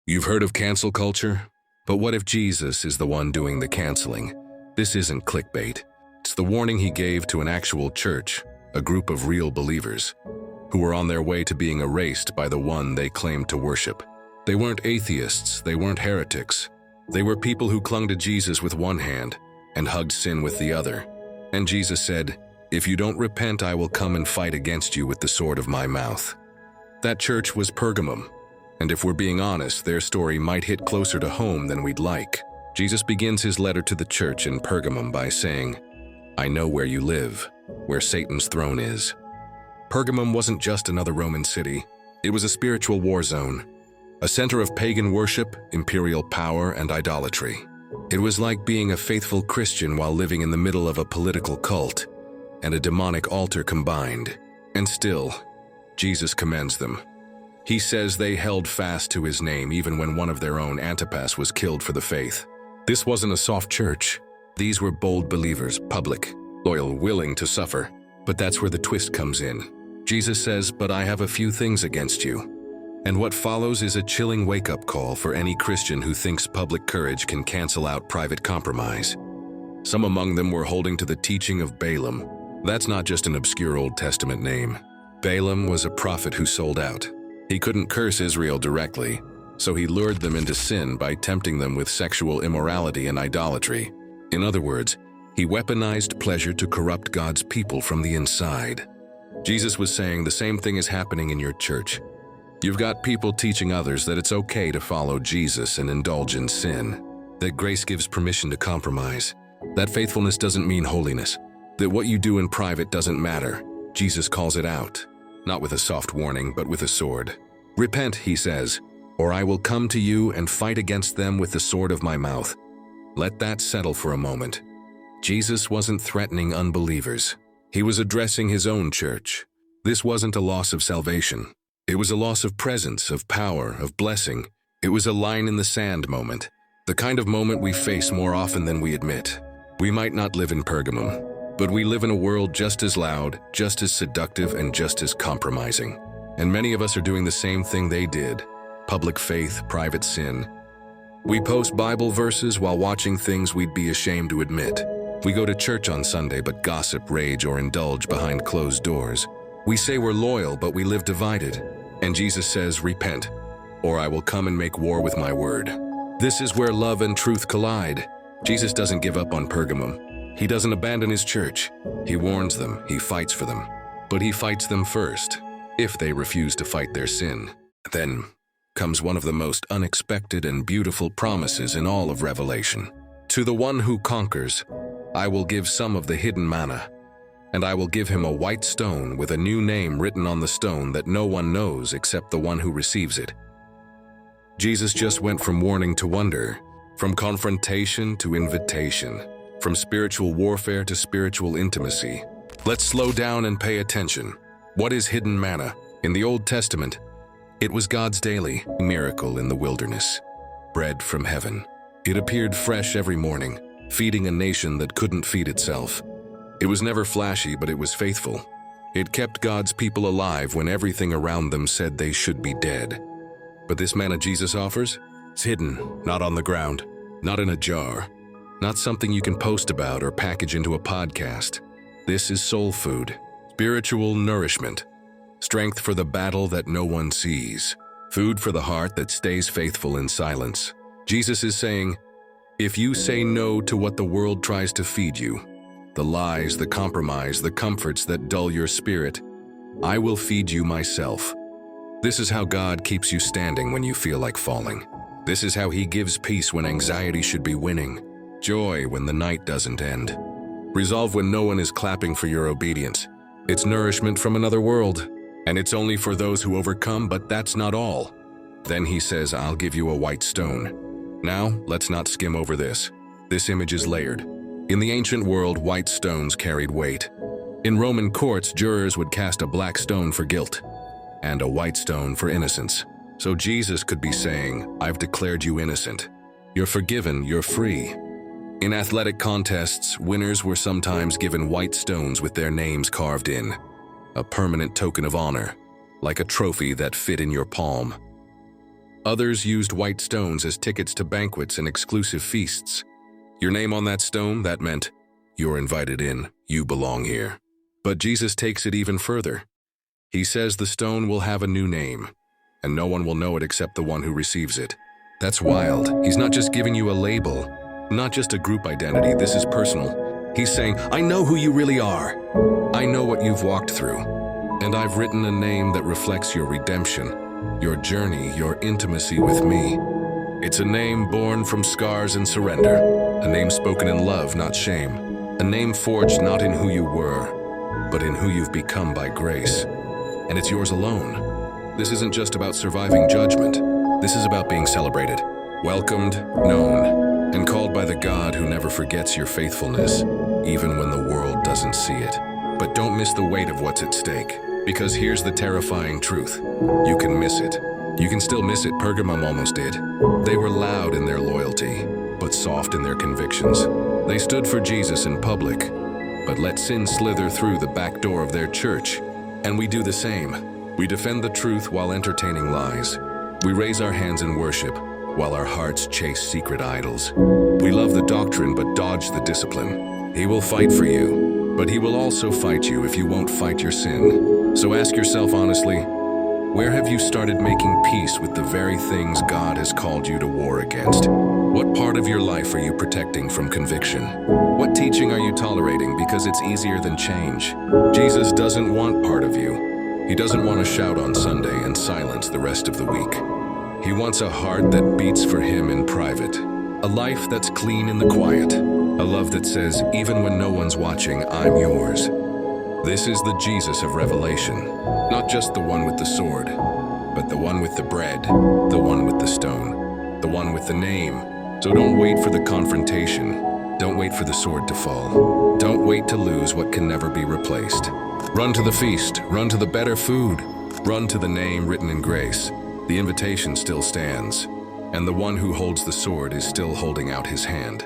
You've heard of cancel culture? But what if Jesus is the one doing the canceling? This isn't clickbait. It's the warning he gave to an actual church, a group of real believers, who were on their way to being erased by the one they claimed to worship. They weren't atheists, they weren't heretics. They were people who clung to Jesus with one hand and hugged sin with the other. And Jesus said, "If you don't repent, I will come and fight against you with the sword of my mouth." That church was Pergamum. And if we're being honest, their story might hit closer to home than we'd like. Jesus begins his letter to the church in Pergamum by saying, "I know where you live, where Satan's throne is." Pergamum wasn't just another Roman city. It was a spiritual war zone, a center of pagan worship, imperial power, and idolatry. It was like being a faithful Christian while living in the middle of a political cult and a demonic altar combined. And still, Jesus commends them. He says they held fast to his name even when one of their own, Antipas, was killed for the faith. This wasn't a soft church. These were bold believers, public, loyal, willing to suffer. But that's where the twist comes in. Jesus says, "But I have a few things against you." And what follows is a chilling wake-up call for any Christian who thinks public courage can cancel out private compromise. Some among them were holding to the teaching of Balaam. That's not just an obscure Old Testament name. Balaam was a prophet who sold out. He couldn't curse Israel directly, so he lured them into sin by tempting them with sexual immorality and idolatry. In other words, he weaponized pleasure to corrupt God's people from the inside. Jesus was saying the same thing is happening in your church. You've got people teaching others that it's okay to follow Jesus and indulge in sin, that grace gives permission to compromise, that faithfulness doesn't mean holiness, that what you do in private doesn't matter. Jesus calls it out. Not with a soft warning, but with a sword. "Repent," he says, "or I will come to you and fight against them with the sword of my mouth." Let that settle for a moment. Jesus wasn't threatening unbelievers. He was addressing his own church. This wasn't a loss of salvation. It was a loss of presence, of power, of blessing. It was a line in the sand moment, the kind of moment we face more often than we admit. We might not live in Pergamum, but we live in a world just as loud, just as seductive, and just as compromising. And many of us are doing the same thing they did: public faith, private sin. We post Bible verses while watching things we'd be ashamed to admit. We go to church on Sunday but gossip, rage, or indulge behind closed doors. We say we're loyal, but we live divided. And Jesus says, "Repent, or I will come and make war with my word." This is where love and truth collide. Jesus doesn't give up on Pergamum. He doesn't abandon his church. He warns them, he fights for them. But he fights them first, if they refuse to fight their sin. Then comes one of the most unexpected and beautiful promises in all of Revelation. "To the one who conquers, I will give some of the hidden manna, and I will give him a white stone with a new name written on the stone that no one knows except the one who receives it." Jesus just went from warning to wonder, from confrontation to invitation, from spiritual warfare to spiritual intimacy. Let's slow down and pay attention. What is hidden manna? In the Old Testament, it was God's daily miracle in the wilderness, bread from heaven. It appeared fresh every morning, feeding a nation that couldn't feed itself. It was never flashy, but it was faithful. It kept God's people alive when everything around them said they should be dead. But this manna Jesus offers? It's hidden, not on the ground, not in a jar, not something you can post about or package into a podcast. This is soul food, spiritual nourishment, strength for the battle that no one sees, food for the heart that stays faithful in silence. Jesus is saying, if you say no to what the world tries to feed you, the lies, the compromise, the comforts that dull your spirit, I will feed you myself. This is how God keeps you standing when you feel like falling. This is how he gives peace when anxiety should be winning, joy when the night doesn't end, resolve when no one is clapping for your obedience. It's nourishment from another world, and it's only for those who overcome, but that's not all. Then he says, I'll give you a white stone. Now, let's not skim over this. This image is layered. In the ancient world, white stones carried weight. In Roman courts, jurors would cast a black stone for guilt and a white stone for innocence. So Jesus could be saying, I've declared you innocent. You're forgiven, you're free. In athletic contests, winners were sometimes given white stones with their names carved in, a permanent token of honor, like a trophy that fit in your palm. Others used white stones as tickets to banquets and exclusive feasts. Your name on that stone, that meant, you're invited in, you belong here. But Jesus takes it even further. He says the stone will have a new name, and no one will know it except the one who receives it. That's wild. He's not just giving you a label, not just a group identity. This is personal. He's saying, I know who you really are. I know what you've walked through. And I've written a name that reflects your redemption, your journey, your intimacy with me. It's a name born from scars and surrender, a name spoken in love, not shame, a name forged not in who you were, but in who you've become by grace. And it's yours alone. This isn't just about surviving judgment. This is about being celebrated, welcomed, known, and called by the God who never forgets your faithfulness, even when the world doesn't see it. But don't miss the weight of what's at stake, because here's the terrifying truth. You can miss it. You can still miss it. Pergamum almost did. They were loud in their loyalty, but soft in their convictions. They stood for Jesus in public, but let sin slither through the back door of their church. And we do the same. We defend the truth while entertaining lies. We raise our hands in worship while our hearts chase secret idols. We love the doctrine but dodge the discipline. He will fight for you, but he will also fight you if you won't fight your sin. So ask yourself honestly, where have you started making peace with the very things God has called you to war against? What part of your life are you protecting from conviction? What teaching are you tolerating because it's easier than change? Jesus doesn't want part of you. He doesn't want to shout on Sunday and silence the rest of the week. He wants a heart that beats for him in private, a life that's clean in the quiet, a love that says, even when no one's watching, I'm yours. This is the Jesus of Revelation, not just the one with the sword, but the one with the bread, the one with the stone, the one with the name. So don't wait for the confrontation. Don't wait for the sword to fall. Don't wait to lose what can never be replaced. Run to the feast, run to the better food, run to the name written in grace. The invitation still stands, and the one who holds the sword is still holding out his hand.